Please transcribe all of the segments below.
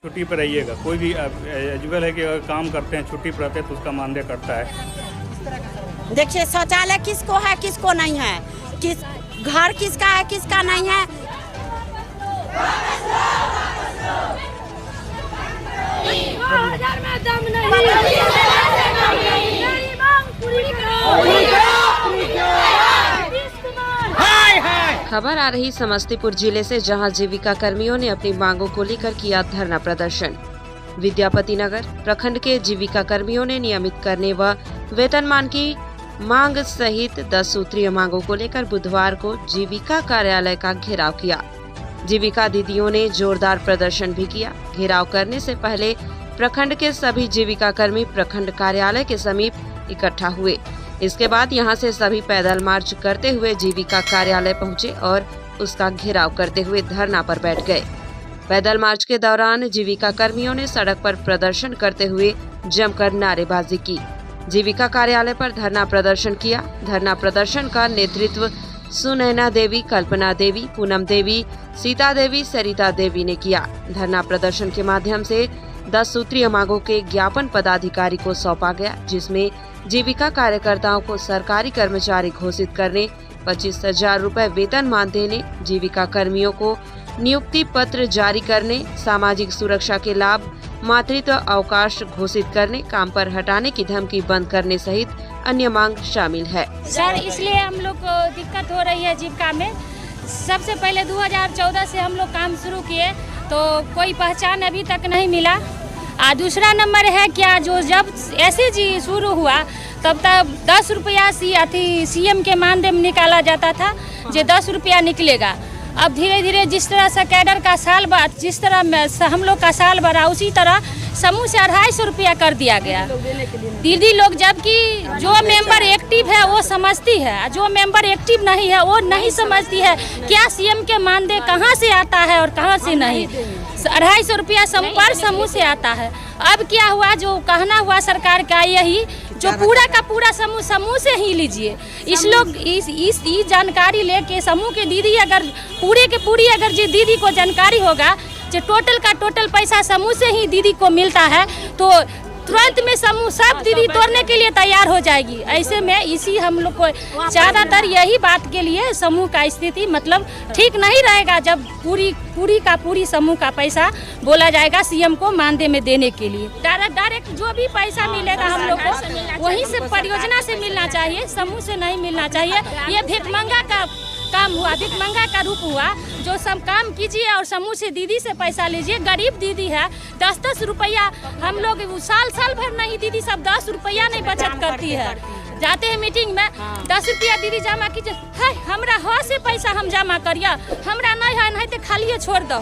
छुट्टी पर रहिएगा, कोई भी एलिजिबल है कि अगर काम करते हैं छुट्टी पर रहते हैं तो उसका मानदेय कटता है। देखिए शौचालय किसको है किसको नहीं है, किस घर किसका है किसका नहीं है। खबर आ रही समस्तीपुर जिले से, जहां जीविका कर्मियों ने अपनी मांगों को लेकर किया धरना प्रदर्शन। विद्यापति नगर प्रखंड के जीविका कर्मियों ने नियमित करने व वेतनमान की मांग सहित 10 सूत्रीय मांगों को लेकर बुधवार को जीविका कार्यालय का घेराव किया। जीविका दीदियों ने जोरदार प्रदर्शन भी किया। घेराव करने से पहले प्रखंड के सभी जीविका कर्मी प्रखंड कार्यालय के समीप इकट्ठा हुए। इसके बाद यहां से सभी पैदल मार्च करते हुए जीविका कार्यालय पहुंचे और उसका घेराव करते हुए धरना पर बैठ गए। पैदल मार्च के दौरान जीविका कर्मियों ने सड़क पर प्रदर्शन करते हुए जमकर नारेबाजी की। जीविका कार्यालय पर धरना प्रदर्शन किया। धरना प्रदर्शन का नेतृत्व सुनैना देवी, कल्पना देवी, पूनम देवी, सीता देवी, सरिता देवी ने किया। धरना प्रदर्शन के माध्यम से 10 सूत्रीय मांगों के ज्ञापन पदाधिकारी को सौंपा गया, जिसमें जीविका कार्यकर्ताओं को सरकारी कर्मचारी घोषित करने, 25,000 रुपए वेतनमान देने, जीविका कर्मियों को नियुक्ति पत्र जारी करने, सामाजिक सुरक्षा के लाभ, मातृत्व अवकाश घोषित करने, काम पर हटाने की धमकी बंद करने सहित अन्य मांग शामिल है। सर, इसलिए हम लोग को दिक्कत हो रही है जीविका में। सबसे पहले 2014 से हम लोग काम शुरू किए तो कोई पहचान अभी तक नहीं मिला। दूसरा नंबर है क्या, जो जब SAG शुरू हुआ तब तक 10 रुपया CM के मानदेय में निकाला जाता था, जो 10 रुपया निकलेगा। अब धीरे धीरे जिस तरह से कैडर का साल बाद, जिस तरह हम लोग का साल बढ़ा, उसी तरह समूह से 250 रुपया कर दिया गया दीदी लोग। जबकि जो मेंबर एक्टिव है वो समझती है, जो मेंबर एक्टिव नहीं है वो नहीं समझती है क्या CM के मानदेय कहाँ से आता है और कहाँ से नहीं। 250 रुपया पर समूह से आता है। अब क्या हुआ, जो कहना हुआ सरकार का यही, जो पूरा का पूरा समूह से ही लीजिए। इस जानकारी लेके समूह के दीदी अगर पूरे के पूरी अगर जी दीदी को जानकारी होगा, जो टोटल का टोटल पैसा समूह से ही दीदी को मिलता है, तो तुरंत में समूह सब दीदी तोड़ने के लिए तैयार हो जाएगी। ऐसे में इसी हम लोग को ज़्यादातर यही बात के लिए समूह का स्थिति मतलब ठीक नहीं रहेगा, जब पूरी समूह का पैसा बोला जाएगा CM को मानदेय में देने के लिए। डायरेक्ट जो भी पैसा मिलेगा हम लोग को वहीं से परियोजना से मिलना चाहिए, समूह से नहीं मिलना चाहिए। ये भिखमंगा का काम हुआ, भिखमंगा का रूप हुआ। जो सब काम कीजिए और समूह से दीदी से पैसा लीजिए। गरीब दीदी है, 10-10 रुपया हम लोग साल भर नहीं, दीदी सब 10 रुपया नहीं बचत करती है। जाते हैं मीटिंग में 10 रुपया दीदी जमा कीजिए, है हमरा हो से पैसा हम जमा करिए, हमरा नहीं है नहीं तो खालिए छोड़ दो,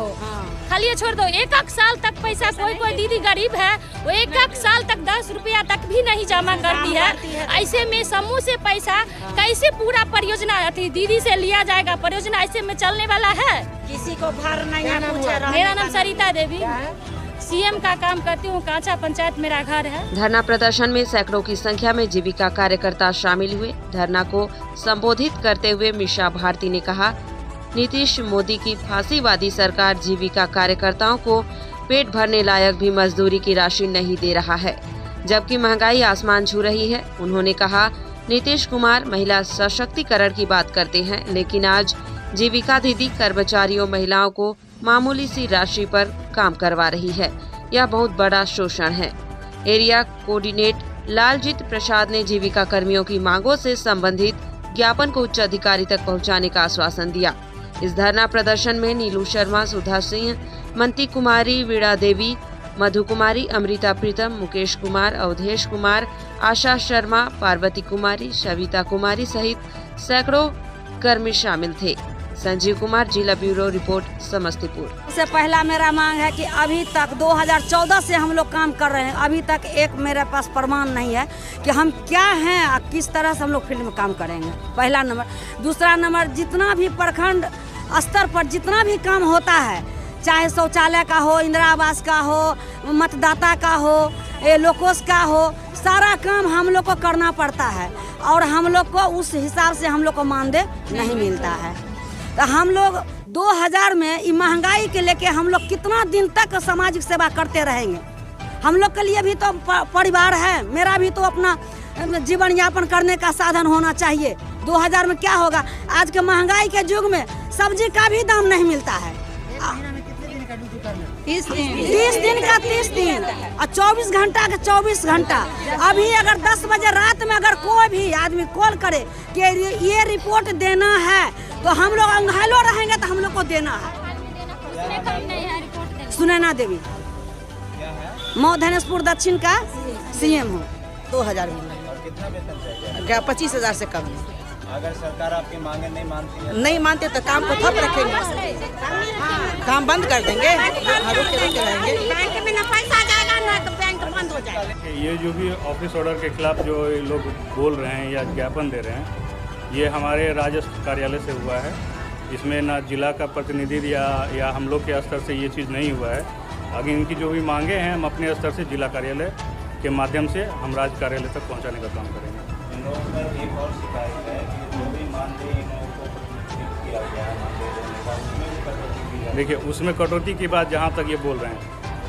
खालिए छोड़ दो। एक साल तक पैसा कोई दीदी गरीब है वो एक साल तक 10 रुपया तक भी नहीं जमा करती है। ऐसे में समूह से पैसा कैसे पूरा परियोजना दीदी से लिया जाएगा? परियोजना ऐसे में चलने वाला है? किसी को घर नहीं है। मेरा नाम सरिता देवी, CM का काम करती हूँ, कांचा पंचायत मेरा घर है। धरना प्रदर्शन में सैकड़ों की संख्या में जीविका कार्यकर्ता शामिल हुए। धरना को संबोधित करते हुए मिशा भारती ने कहा, नीतीश मोदी की फांसीवादी सरकार जीविका कार्यकर्ताओं को पेट भरने लायक भी मजदूरी की राशि नहीं दे रहा है, जबकि महंगाई आसमान छू रही है। उन्होंने कहा, नीतीश कुमार महिला सशक्तिकरण की बात करते हैं, लेकिन आज जीविका दीदी कर्मचारियों महिलाओं को मामूली सी राशि पर काम करवा रही है। यह बहुत बड़ा शोषण है। एरिया कोऑर्डिनेट लालजीत प्रसाद ने जीविका कर्मियों की मांगों से संबंधित ज्ञापन को उच्च अधिकारी तक पहुंचाने का आश्वासन दिया। इस धरना प्रदर्शन में नीलू शर्मा, सुधा सिंह, मंती कुमारी, वीणा देवी, मधु कुमारी, अमृता प्रीतम, मुकेश कुमार, अवधेश कुमार, आशा शर्मा, पार्वती कुमारी, सविता कुमारी सहित सैकड़ों कर्मी शामिल थे। संजीव कुमार, जिला ब्यूरो रिपोर्ट, समस्तीपुर। सबसे पहला मेरा मांग है कि अभी तक 2014 से हम लोग काम कर रहे हैं, अभी तक एक मेरे पास प्रमाण नहीं है कि हम क्या हैं और किस तरह से हम लोग फील्ड में काम करेंगे। पहला नंबर। दूसरा नंबर, जितना भी प्रखंड स्तर पर जितना भी काम होता है, चाहे शौचालय का हो, इंदिरा आवास का हो, मतदाता का हो, लोकोस का हो, सारा काम हम लोग को करना पड़ता है और हम लोग को उस हिसाब से हम लोग को मानदेय नहीं मिलता है। तो हम लोग 2000 में ये महंगाई के लेके हम लोग कितना दिन तक सामाजिक सेवा करते रहेंगे। हम लोग के लिए भी तो परिवार है, मेरा भी तो अपना जीवन यापन करने का साधन होना चाहिए। 2000 में क्या होगा? आज के महंगाई के युग में सब्जी का भी दाम नहीं मिलता है। 30 दिन का 30 दिन और 24 घंटा का 24 घंटा। अभी अगर 10 बजे रात में अगर कोई भी आदमी कॉल करे कि ये रिपोर्ट देना है तो हम लोग अंघालो रहेंगे तो हम लोग को देना है। सुनैना देवी, मऊ धनेशपुर दक्षिण का CM हूँ। 2000 मिला। कितना वेतन चाहिए? 25,000 से कम। अगर सरकार आपकी मांगे नहीं मानती है? नहीं मानते तो काम को ठप रखेंगे, काम बंद कर देंगे, रुके रहेंगे। बैंक में ना पैसा जाएगा ना तो बैंक बंद हो जाएगा। ये जो भी ऑफिस ऑर्डर के खिलाफ जो ये लोग बोल रहे हैं या ज्ञापन दे रहे हैं, ये हमारे राजस्व कार्यालय से हुआ है। इसमें ना जिला का प्रतिनिधि या हम लोग के स्तर से ये चीज़ नहीं हुआ है। आगे इनकी जो भी मांगे हैं हम अपने स्तर से जिला कार्यालय के माध्यम से हम राज्य कार्यालय तक पहुंचाने का काम करेंगे। इन लोगों पर एक और शिकायत है कि जो भी मानदेय इन लोगों को प्रतिनिधित्व किया गया है मानदेय देने का, उसमें भी कटौती की जाए। देखिए, उसमें कटौती की बात जहाँ तक ये बोल रहे हैं,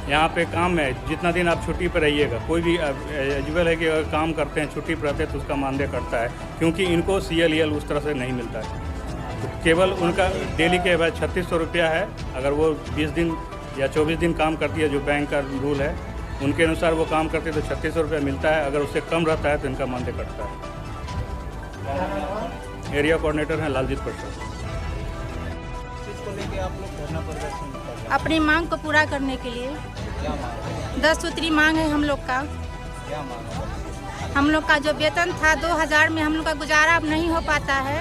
यहाँ पे काम है, जितना दिन आप छुट्टी पर रहिएगा, कोई भी एलिजिबल है कि अगर काम करते हैं छुट्टी पर रहते हैं तो उसका मानदेय कटता है, क्योंकि इनको CLEL उस तरह से नहीं मिलता है। तो केवल उनका डेली के 3600 रुपया है। अगर वो 20 दिन या 24 दिन काम करती है, जो बैंक का रूल है उनके अनुसार वो काम करते हैं तो 3600 रुपया मिलता है। अगर उससे कम रहता है तो इनका मानदेय कटता है। एरिया कोऑर्डिनेटर हैं लालजीत प्रसाद। इसको लेके आप लोग धरना प्रदर्शन कर रहे हैं, अपनी मांग को पूरा करने के लिए क्या मांग है? 10 सूत्री मांग है हम लोग का। क्या मांग है? हम लोग का जो वेतन था 2000 में हम लोग का गुजारा अब नहीं हो पाता है,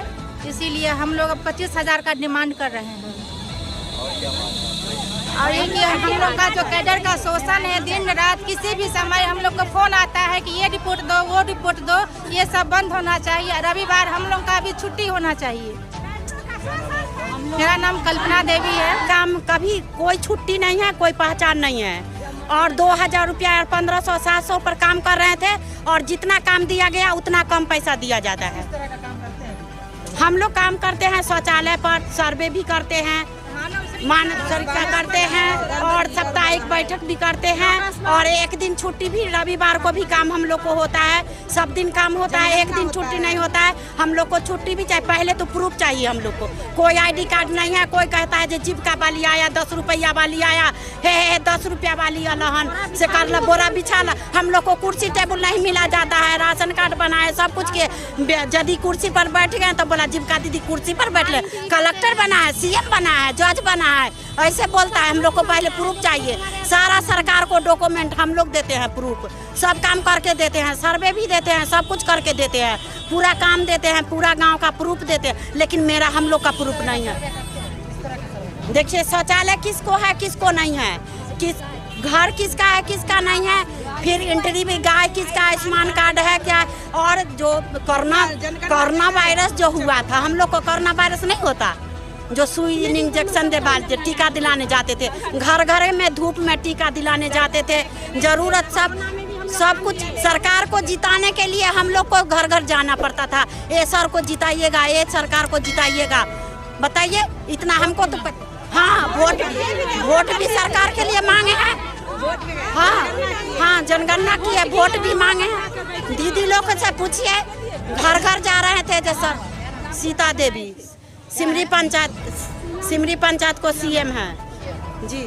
इसीलिए हम लोग अब 25,000 का डिमांड कर रहे हैं। और क्या मांग है? और ये कि हम लोग का जो कैडर का शोषण है, दिन रात किसी भी समय हम लोग को फोन आता है कि ये रिपोर्ट दो, वो रिपोर्ट दो, ये सब बंद होना चाहिए। रविवार हम लोग का भी छुट्टी होना चाहिए। मेरा नाम कल्पना देवी है। काम कभी कोई छुट्टी नहीं है, कोई पहचान नहीं है। और 2000 रुपया 1500 700 पर काम कर रहे थे और जितना काम दिया गया उतना कम पैसा दिया जाता है। हम लोग काम करते हैं शौचालय पर, सर्वे भी करते हैं, मानव परीक्षा करते हैं और साप्ताहिक बैठक भी करते हैं। और एक दिन छुट्टी भी रविवार को भी काम हम लोग को होता है। सब दिन काम होता है, एक दिन छुट्टी नहीं होता है। हम लोग को छुट्टी भी चाहिए। पहले तो प्रूफ चाहिए हम लोग को। कोई ID कार्ड नहीं है। कोई कहता है जो जीविका वाली आया, 10 रुपया वाली आया, हे 10 रुपया वाली अलहन से कर ला, बोरा बिछा ला। हम लोग को कुर्सी टेबल नहीं मिला जाता है। राशन कार्ड बनाए, सब कुछ के यदि कुर्सी पर बैठ गए तो बोला जीविका दीदी कुर्सी पर बैठ ले। कलेक्टर बना है, CM बना है, जज बना है, ऐसे बोलता है। हम लोग को पहले प्रूफ चाहिए। सारा सरकार को डॉक्यूमेंट हम लोग देते हैं, प्रूफ सब काम करके देते हैं, सर्वे भी देते हैं, सब कुछ करके देते हैं, पूरा काम देते हैं, पूरा गांव का प्रूफ देते हैं। लेकिन मेरा हम लोग का प्रूफ नहीं है। देखिए शौचालय किसको है, किसको नहीं है, किस घर किसका है, किसका नहीं है, फिर एंट्री भी गाय किसका, आयुष्मान कार्ड है क्या। और जो कोरोना वायरस जो हुआ था, हम लोग को कोरोना वायरस नहीं होता। जो सुई इंजेक्शन दे बाद टीका दिलाने जाते थे, घर घर में धूप में टीका दिलाने जाते थे। जरूरत सब कुछ सरकार को जिताने के लिए हम लोग को घर घर जाना पड़ता था। ये सर को जिताइएगा, ये सरकार को जिताइएगा। बताइए इतना हमको तो हाँ, वोट भी सरकार के लिए मांगे हैं। हाँ, जनगणना की है, वोट भी मांगे हैं। दीदी लोग से पूछिए, घर घर जा रहे थे जैसा सीता देवी। सिमरी पंचायत को CM है जी।